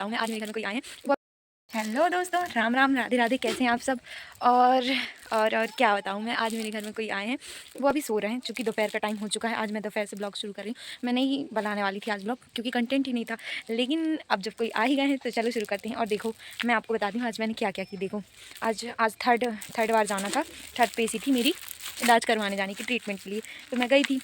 मैं आज मेरे घर में कोई आए हैं वो। हेलो दोस्तों, राम राम, राधे राधे, कैसे हैं आप सब। और और क्या बताऊं मैं, आज मेरे घर में कोई आए हैं, वो अभी सो रहे हैं क्योंकि दोपहर का टाइम हो चुका है। आज मैं दोपहर से ब्लॉग शुरू कर रही हूँ। मैं नहीं बनाने वाली थी आज ब्लॉग क्योंकि कंटेंट ही नहीं था, लेकिन अब जब कोई आ ही गए हैं तो चलो शुरू करते हैं। और देखो मैं आपको बता दूँ आज मैंने क्या क्या की। देखो आज थर्ड बार जाना था, थर्ड पे सी थी मेरी इलाज करवाने जाने की, ट्रीटमेंट के लिए। तो मैं गई थी,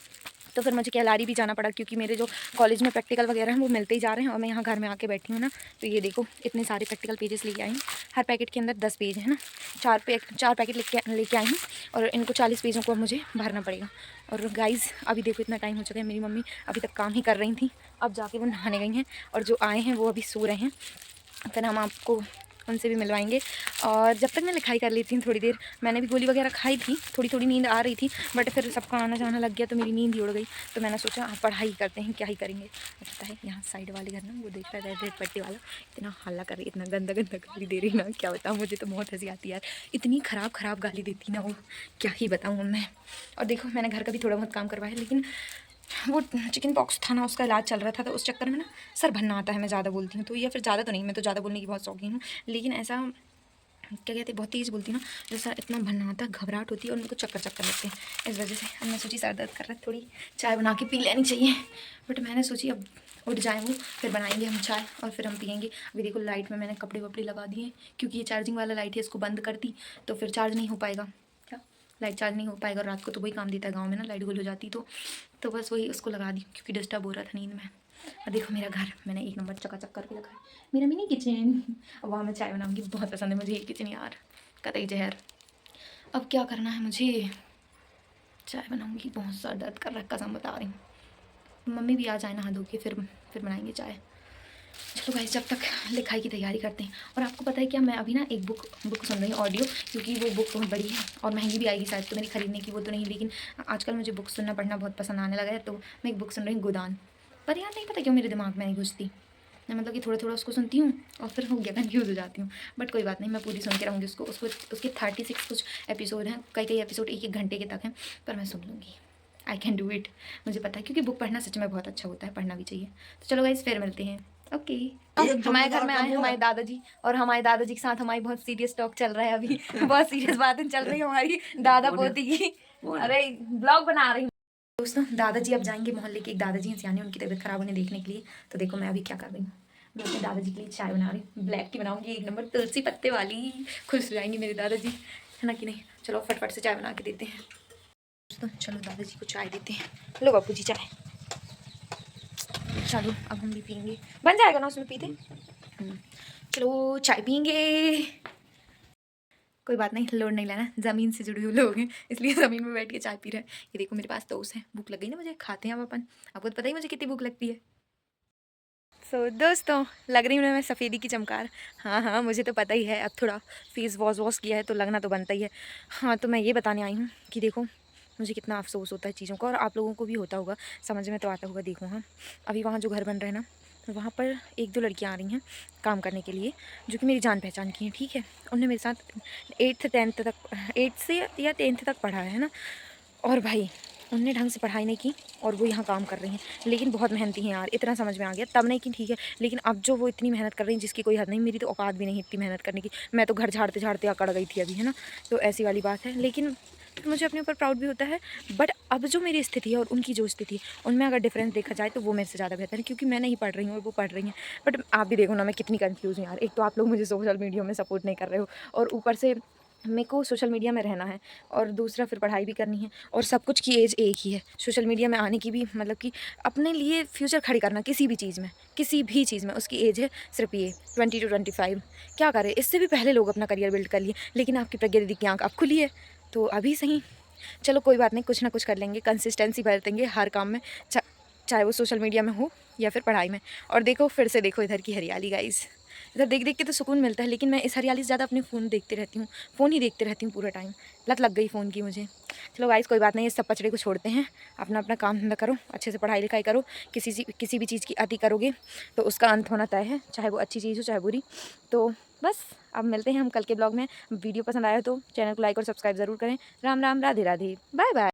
तो फिर मुझे कैलारी भी जाना पड़ा क्योंकि मेरे जो कॉलेज में प्रैक्टिकल वगैरह हैं वो मिलते ही जा रहे हैं। और मैं यहाँ घर में आके बैठी हूँ ना, तो ये देखो इतने सारे प्रैक्टिकल पेजेस लेके आई हूँ। हर पैकेट के अंदर 10 पेज है ना, चार पैकेट लेके आई हूँ और इनको 40 पेजों को मुझे भरना पड़ेगा। और गाइज़ अभी देखो इतना टाइम हो चुका है, मेरी मम्मी अभी तक काम ही कर रही थी, अब जाके वो नहाने गई हैं। और जो आए हैं वो अभी सो रहे हैं, फिर हम आपको उनसे भी मिलवाएंगे। और जब तक मैं लिखाई कर लेती हूँ थोड़ी देर, मैंने भी गोली वगैरह खाई थी, थोड़ी थोड़ी नींद आ रही थी, बट फिर सबका आना जाना लग गया तो मेरी नींद ही उड़ गई। तो मैंने सोचा आप पढ़ाई करते हैं, क्या ही करेंगे। पता है यहाँ साइड वाले घर ना, वो देख रहा है रेड पट्टी वाला, इतना हल्ला कर रही, इतना गंदा गंदा गाली दे रही ना, क्या बताऊँ, मुझे तो बहुत हंसी आती है यार। इतनी ख़राब गाली देती ना वो, क्या ही बताऊँ मैं। और देखो मैंने घर का भी थोड़ा बहुत काम करवाया, लेकिन वो चिकन पॉक्स था ना, उसका इलाज चल रहा था, तो उस चक्कर में ना सर भरना आता है, मैं ज़्यादा बोलती हूँ तो, या फिर ज़्यादा तो नहीं, मैं तो ज़्यादा बोलने की बहुत शौकीन हूँ, लेकिन ऐसा क्या कहते हैं, बहुत तेज़ बोलती हूँ ना, जैसा इतना भरना आता है, घबराहट होती है और मेरे को चक्कर लगते हैं। इस वजह से अब मैं सोची सर दर्द कर रहा है, थोड़ी चाय बना के पी लेनी चाहिए। बट मैंने सोची अब उठ जाए वो, फिर बनाएंगे हम चाय और फिर हम पियेंगे। अभी देखो लाइट में मैंने कपड़े वपड़े लगा दिए क्योंकि ये चार्जिंग वाला लाइट है, इसको बंद कर दी तो फिर चार्ज नहीं हो पाएगा। क्या लाइट चार्ज नहीं हो पाएगा, रात को तो वही काम देता है गाँव में ना, लाइट गुल हो जाती तो बस वही उसको लगा दी क्योंकि डिस्टर्ब हो रहा था नींद में। और देखो मेरा घर मैंने एक नंबर चकाचक करके रखा है, मेरा मिनी किचन। अब वहाँ मैं चाय बनाऊंगी, बहुत पसंद है मुझे ये किचन यार, कतई जहर। अब क्या करना है मुझे, चाय बनाऊंगी, बहुत सर दर्द कर रहा है, कसम बता रही हूँ। मम्मी भी आ जाए नहा धो के, फिर बनाएंगे चाय। चलो भाई जब तक लिखाई की तैयारी करते हैं। और आपको पता है क्या, मैं अभी ना एक बुक सुन रही हूँ ऑडियो, क्योंकि वो बुक बहुत बड़ी है और महंगी भी आएगी शायद, तो मेरी खरीदने की वो तो नहीं, लेकिन आजकल मुझे बुक सुनना पढ़ना बहुत पसंद आने लगा है। तो मैं एक बुक सुन रही हूँ गोदान, पर यार नहीं पता क्यों मेरे दिमाग में नहीं घुसती। मैं मतलब कि थोड़ा थोड़ा उसको सुनती हूँ और फिर हो गया कन्फ्यूज़ हो जाती हूँ। बट कोई बात नहीं, मैं पूरी सुन के रहूँगी उसके 36 कुछ एपिसोड हैं, कई एपिसोड एक घंटे के तक हैं, पर मैं सुन लूँगी। आई कैन डू इट, मुझे पता है क्योंकि बुक पढ़ना सच में बहुत अच्छा होता है, पढ़ना भी चाहिए। तो चलो गाइस फिर मिलते हैं। ओके हमारे घर में आए हमारे दादाजी, और हमारे दादाजी के साथ हमारी बहुत सीरियस टॉक चल रहा है अभी। बहुत सीरियस बातें चल रही है हमारी दादा पोती की। अरे ब्लॉग बना रही हूँ दोस्तों। दादाजी अब जाएंगे, मोहल्ले के एक दादाजी हैं सियाने, उनकी तबीयत खराब होने देखने के लिए। तो देखो मैं अभी क्या कर रही हूँ, मैं अपने दादाजी के लिए चाय बना रही हूँ, ब्लैक टी बनाऊंगी, एक नंबर तुलसी पत्ते वाली। खुश हो जाएंगे मेरे दादाजी, है ना कि नहीं। चलो फटफट से चाय बना के देते हैं दोस्तों, चलो दादाजी को चाय देते हैं। लो बापू जी चाय, चलो अब हम भी पियेंगे, बन जाएगा ना उसमें पीते। चलो चाय पियेंगे, कोई बात नहीं, लोड नहीं लेना, ज़मीन से जुड़े हुए लोग हैं इसलिए ज़मीन में बैठ के चाय पी रहे हैं। ये देखो मेरे पास टोस्ट है, भूख लग गई ना मुझे, खाते हैं अब अपन। आपको तो पता ही मुझे कितनी भूख लगती है। दोस्तों लग रही हूँ ना मैं सफ़ेदी की चमकार। हाँ हाँ मुझे तो पता ही है, अब थोड़ा फेस वॉश किया है तो लगना तो बनता ही है। हाँ तो मैं ये बताने आई हूँ कि देखो मुझे कितना अफसोस होता है चीज़ों का, और आप लोगों को भी होता होगा, समझ में तो आता होगा। देखो हाँ अभी वहाँ जो घर बन रहे हैं ना, वहाँ पर एक दो लड़कियाँ आ रही हैं काम करने के लिए, जो कि मेरी जान पहचान की हैं, ठीक है। उन्होंने मेरे साथ 8 से या 10th तक पढ़ा है ना। और भाई उनने ढंग से पढ़ाई नहीं की और वो यहाँ काम कर रही हैं, लेकिन बहुत मेहनती हैं यार, इतना समझ में आ गया तब नहीं कि ठीक है, लेकिन अब जो वो इतनी मेहनत कर रही हैं जिसकी कोई हद नहीं। मेरी तो औकात भी नहीं इतनी मेहनत करने की, मैं तो घर झाड़ते झाड़ते अकड़ गई थी अभी, है ना। तो ऐसी वाली बात है, लेकिन मुझे अपने ऊपर प्राउड भी होता है। बट अब जो मेरी स्थिति है और उनकी जो स्थिति है, उनमें अगर डिफरेंस देखा जाए तो वो मेरे से ज़्यादा बेहतर है, क्योंकि मैं नहीं पढ़ रही हूँ और वो पढ़ रही हैं। बट आप भी देखो ना मैं कितनी कन्फ्यूज़ हूँ यार, एक तो आप लोग मुझे सोशल मीडिया में सपोर्ट नहीं कर रहे हो, और ऊपर से मेरे को सोशल मीडिया में रहना है, और दूसरा फिर पढ़ाई भी करनी है, और सब कुछ की एज एक ही है सोशल मीडिया में आने की भी, मतलब कि अपने लिए फ्यूचर खड़ी करना किसी भी चीज़ में उसकी एज है सिर्फ ये 20 to 25। क्या करें, इससे भी पहले लोग अपना करियर बिल्ड कर लिए, लेकिन आपकी प्रज्ञा दीदी की आँख अब खुली है तो अभी सही। चलो कोई बात नहीं, कुछ ना कुछ कर लेंगे, कंसिस्टेंसी बरतेंगे हर काम में, चाहे वो सोशल मीडिया में हो या फिर पढ़ाई में। और देखो फिर से देखो इधर की हरियाली गाइस, इधर देख देख के तो सुकून मिलता है, लेकिन मैं इस हरियाली से ज़्यादा अपने फ़ोन देखते रहती हूँ, फ़ोन ही देखते रहती हूँ पूरा टाइम, लत लग गई फ़ोन की मुझे। चलो गाइस कोई बात नहीं, इस सब पचड़े को छोड़ते हैं, अपना अपना काम धंधा करो, अच्छे से पढ़ाई लिखाई करो। किसी भी चीज़ की अति करोगे तो उसका अंत होना तय है, चाहे वो अच्छी चीज़ हो चाहे बुरी। तो बस अब मिलते हैं हम कल के ब्लॉग में। वीडियो पसंद आया तो चैनल को लाइक और सब्सक्राइब ज़रूर करें। Ram Ram, Radhe Radhe, bye bye.